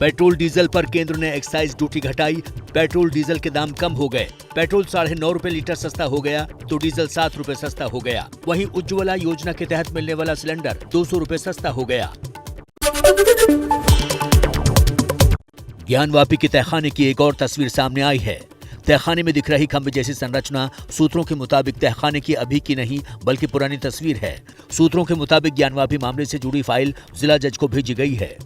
Petrol diesel पर केंद्र ने एक्साइज ड्यूटी घटाई, पेट्रोल डीजल के दाम कम हो गए। पेट्रोल 9.5 रुपए लीटर सस्ता हो गया तो डीजल 7 रुपए सस्ता हो गया। वहीं उज्ज्वला योजना के तहत मिलने वाला सिलेंडर 200 रुपए सस्ता हो गया। ज्ञानवापी के तहखाने की एक और तस्वीर सामने आई है। तहखाने में दिख रही खंबे जैसी संरचना सूत्रों के मुताबिक तहखाने की अभी की नहीं बल्कि पुरानी तस्वीर है। सूत्रों के मुताबिक ज्ञानवापी मामले से जुड़ी फाइल जिला जज को भेजी गई है।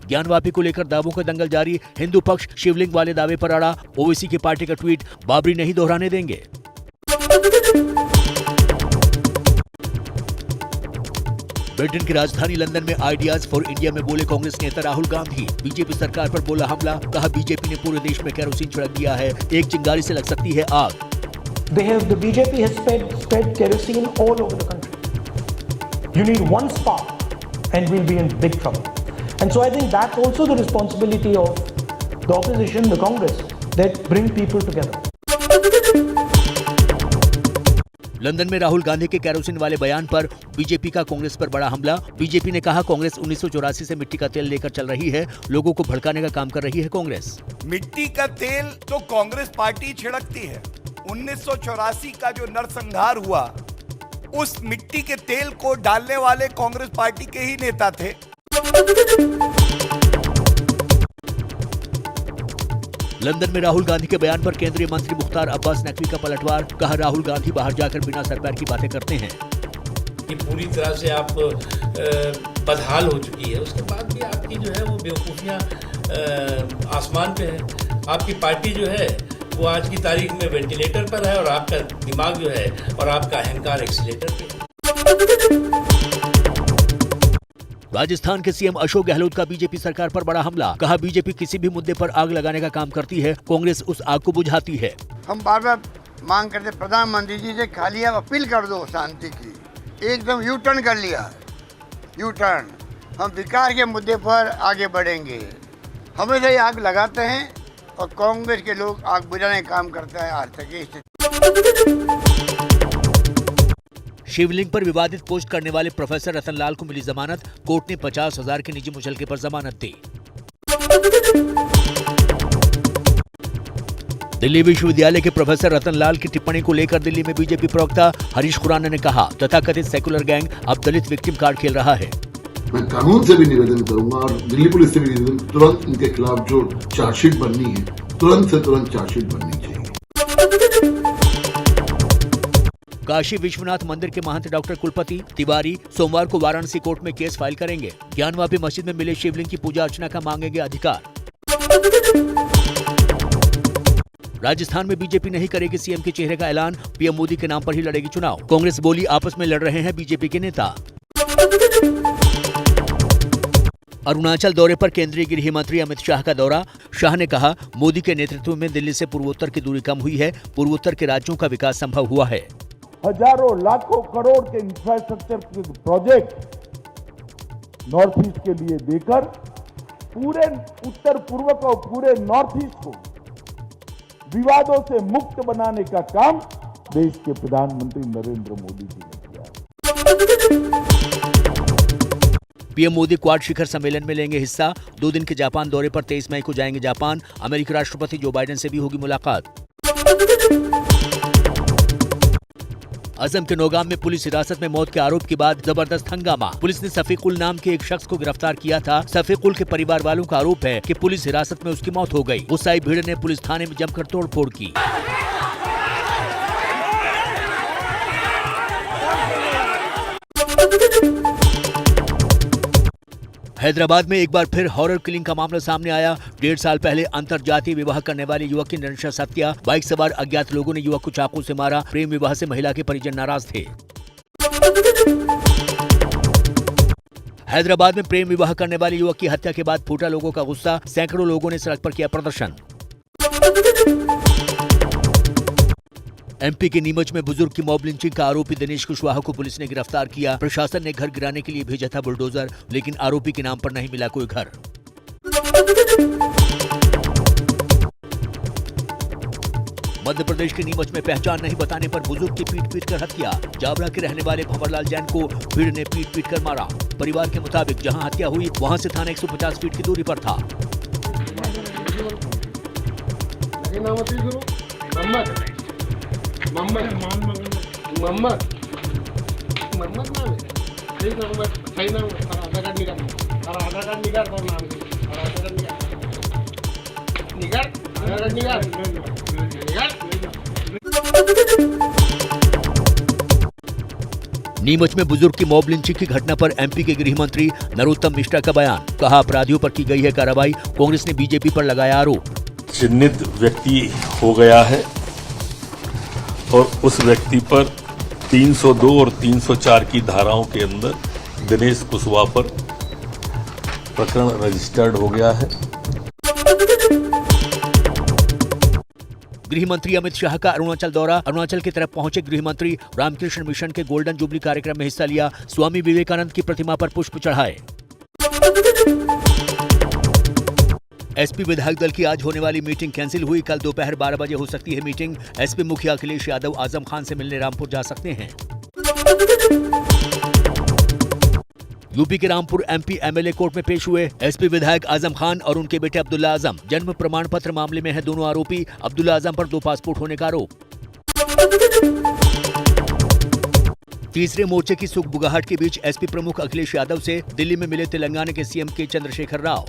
ज्ञानवापी को लेकर दावों का दंगल जारी, हिंदू पक्ष शिवलिंग वाले दावे पर अड़ा। ओवैसी की पार्टी का ट्वीट, बाबरी नहीं दोहराने देंगे। ब्रिटेन की राजधानी लंदन में आइडियाज फॉर इंडिया में बोले कांग्रेस नेता राहुल गांधी। बीजेपी सरकार पर बोला हमला, कहा बीजेपी ने पूरे देश में केरोसिन छिड़क दिया है, एक चिंगारी से लग सकती है आग। The BJP has spread kerosene all over the country. You need one spark and we'll be in big trouble. And so I think that's also the responsibility of the opposition, the Congress, that bring people together. London में राहुल गांधी के kerosene वाले बयान पर BJP का कांग्रेस पर बड़ा हमला। BJP ने कहा कांग्रेस 1984 से मिट्टी का तेल लेकर चल रही है, लोगों को भड़काने का काम कर रही है कांग्रेस। मिट्टी का तेल तो कांग्रेस पार्टी छिड़कती है। 1984 का जो नरसंहार हुआ, उस मिट्टी के तेल को डालने वाले कांग्रेस पार्टी के ही नेता थे। लंदन में राहुल गांधी के बयान पर केंद्रीय मंत्री मुख्तार अब्बास नकवी का पलटवार, कहा राहुल गांधी बाहर जाकर बिना सर पैर की बातें करते हैं। ये पूरी तरह से आप बदहाल हो चुकी है, उसके बाद भी आपकी जो है वो बेवकूफियां आसमान पे है। आपकी पार्टी जो है वो आज की तारीख में वेंटिलेटर पर है और आपका दिमाग जो है और आपका अहंकार एक्सीलेटर पे है। राजस्थान के सीएम अशोक गहलोत का बीजेपी सरकार पर बड़ा हमला, कहा बीजेपी किसी भी मुद्दे पर आग लगाने का काम करती है, कांग्रेस उस आग को बुझाती है। हम बार बार मांग करते प्रधानमंत्री जी से, खाली आप अपील कर दो शांति की, एकदम यू टर्न कर लिया, यू टर्न। हम विकास के मुद्दे पर आगे बढ़ेंगे। हमेशा ही आग लगाते हैं और कांग्रेस के लोग आग बुझाने का काम करते हैं आज तक। शिवलिंग पर विवादित पोस्ट करने वाले प्रोफेसर रतनलाल को मिली जमानत, कोर्ट ने 50,000 के निजी मुचलके पर जमानत दी। दिल्ली विश्वविद्यालय के प्रोफेसर रतनलाल की टिप्पणी को लेकर दिल्ली में बीजेपी प्रवक्ता हरीश खुराना ने कहा, तथाकथित सेकुलर गैंग अब दलित विक्टिम कार्ड खेल रहा है। मैं कानून से भी निवेदन करूंगा और दिल्ली पुलिस से भी निवेदन, तुरंत इनके खिलाफ जो चार्जशीट बननी है, तुरंत से तुरंत चार्जशीट बननी चाहिए। काशी विश्वनाथ मंदिर के महंत डॉक्टर कुलपति तिवारी सोमवार को वाराणसी कोर्ट में केस फाइल करेंगे। ज्ञानवापी मस्जिद में मिले शिवलिंग की पूजा अर्चना का मांगेंगे अधिकार। राजस्थान में बीजेपी नहीं करेगी सीएम के चेहरे का ऐलान, पीएम मोदी के नाम पर ही लड़ेगी चुनाव। कांग्रेस बोली आपस में लड़ रहे हैं बीजेपी के नेता। अरुणाचल दौरे पर केंद्रीय गृह मंत्री अमित शाह का दौरा, शाह ने कहा मोदी के नेतृत्व में दिल्ली से पूर्वोत्तर की दूरी कम हुई है, पूर्वोत्तर के राज्यों का विकास संभव हुआ है। हजारों लाखों करोड़ के इंफ्रास्ट्रक्चर के प्रोजेक्ट नॉर्थ ईस्ट के लिए देकर पूरे उत्तर पूर्व को, पूरे नॉर्थ ईस्ट को विवादों से मुक्त बनाने का काम देश के प्रधानमंत्री नरेंद्र मोदी जी ने किया। पीएम मोदी क्वाड शिखर सम्मेलन में लेंगे हिस्सा, 2 दिन के जापान दौरे पर 23 मई को जाएंगे जापान। अमेरिकी राष्ट्रपति जो बाइडेन से भी होगी मुलाकात। असम के नौगाम में पुलिस हिरासत में मौत के आरोप के बाद जबरदस्त हंगामा, पुलिस ने सफीकुल नाम के एक शख्स को गिरफ्तार किया था। सफीकुल के परिवार वालों का आरोप है कि पुलिस हिरासत में उसकी मौत हो गई। गुस्साई भीड़ ने पुलिस थाने में जमकर तोड़फोड़ की। हैदराबाद में एक बार फिर हॉरर किलिंग का मामला सामने आया। 1.5 साल पहले अंतरजातीय विवाह करने वाले युवक की नृशंस हत्या, बाइक सवार अज्ञात लोगों ने युवक को चाकू से मारा। प्रेम विवाह से महिला के परिजन नाराज थे। हैदराबाद में प्रेम विवाह करने वाले युवक की हत्या के बाद फूटा लोगों का गुस्सा, सैकड़ों लोगों ने सड़क पर किया प्रदर्शन। एमपी के नीमच में बुजुर्ग की मॉब लिंचिंग का आरोपी दिनेश कुशवाहा को पुलिस ने गिरफ्तार किया। प्रशासन ने घर गिराने के लिए भेजा था बुलडोजर, लेकिन आरोपी के नाम पर नहीं मिला कोई घर। मध्य प्रदेश के नीमच में पहचान नहीं बताने पर बुजुर्ग की पीट कर हत्या। जावरा के रहने वाले भंवरलाल जैन को भीड़ ने पीट कर मारा। परिवार के मुताबिक जहां हत्या हुई वहां से थाना 150 फीट की दूरी पर था। नीमच में बुजुर्ग की मॉब लिंचिंग की घटना पर एमपी के गृह मंत्री नरोत्तम मिश्रा का बयान। कहा, अपराधियों पर की गई है कार्रवाई, कांग्रेस ने बीजेपी पर लगाया आरोप। चिन्हित व्यक्ति हो गया है और उस व्यक्ति पर 302 और 304 की धाराओं के अंदर दिनेश कुशवाहा पर प्रकरण रजिस्टर्ड हो गया है। गृह मंत्री अमित शाह का अरुणाचल दौरा। अरुणाचल की तरफ पहुंचे गृह मंत्री रामकृष्ण मिशन के गोल्डन जुबली कार्यक्रम में हिस्सा लिया। स्वामी विवेकानंद की प्रतिमा पर पुष्प चढ़ाए। एसपी विधायक दल की आज होने वाली मीटिंग कैंसिल हुई। कल दोपहर 12 बजे हो सकती है मीटिंग। एसपी मुखिया अखिलेश यादव आजम खान से मिलने रामपुर जा सकते हैं। यूपी के रामपुर एमपी एमएलए कोर्ट में पेश हुए। एसपी विधायक आजम खान और उनके बेटे अब्दुल्ला आजम। जन्म प्रमाण पत्र मामले में है दोनों आरोपी। अब्दुल्ला आजम पर 2 पासपोर्ट होने का आरोप। तीसरे मोर्चे की सुगबुगाहट के बीच एसपी प्रमुख अखिलेश यादव से दिल्ली में मिले तेलंगाना के सीएम के चंद्रशेखर राव।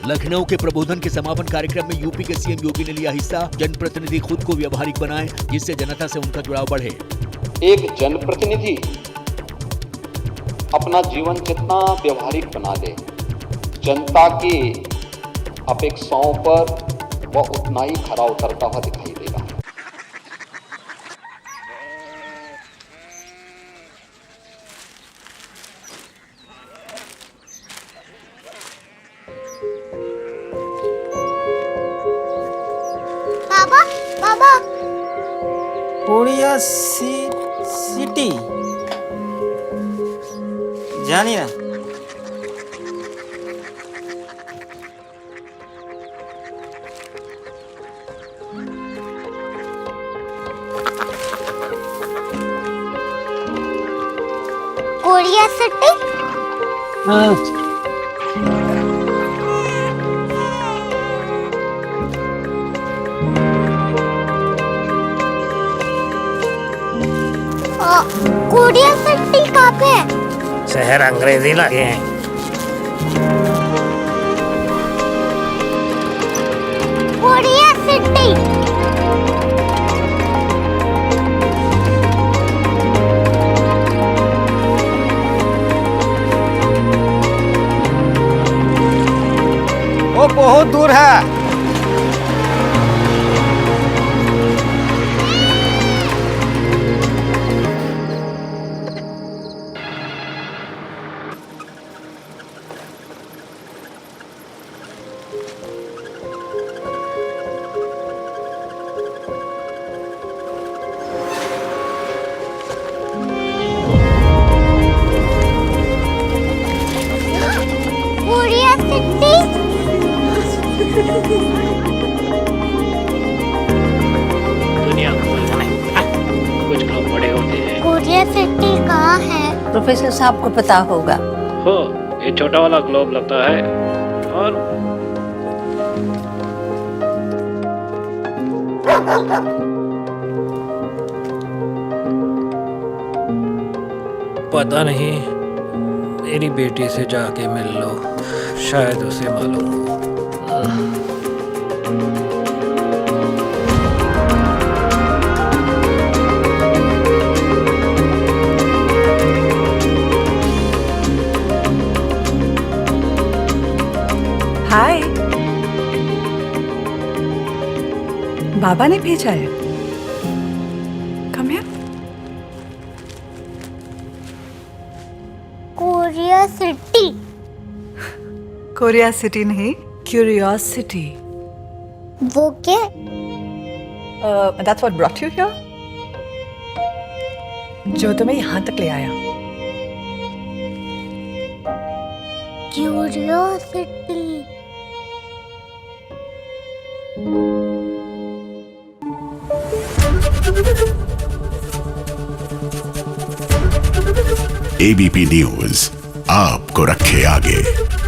लखनऊ के प्रबोधन के समापन कार्यक्रम में यूपी के सीएम योगी ने लिया हिस्सा। जनप्रतिनिधि खुद को व्यावहारिक बनाएं, जिससे जनता से उनका जुड़ाव बढ़े। एक जनप्रतिनिधि अपना जीवन जितना व्यावहारिक बना ले, जनता की अपेक्षाओं पर वह उतना ही खरा उतरता हुआ दिखाई देगा। बाबा कोरिया सिटी जानी ना। Korea city? हाँ। कोरिया सिटी कहाँ पे है? शहर अंग्रेजी लगे हैं। Korea city. वो बहुत दूर है। Korea city. दुनिया कुछ लोग बड़े होते हैं। कोरिया सिटी कहाँ है? प्रोफेसर साहब को पता होगा। हो, ये छोटा वाला ग्लोब लगता है और पता नहीं, मेरी बेटी से जाके मिल लो, शायद उसे मालूम हो। हाय, बाबा ने भेजा है। Come here. Korea city. Korea city नहीं, क्यूरियोसिटी। वो क्या? That's what brought you here? जो तुम्हें यहाँ तक ले आया। क्यूरियोसिटी। एबीपी न्यूज आपको रखे आगे।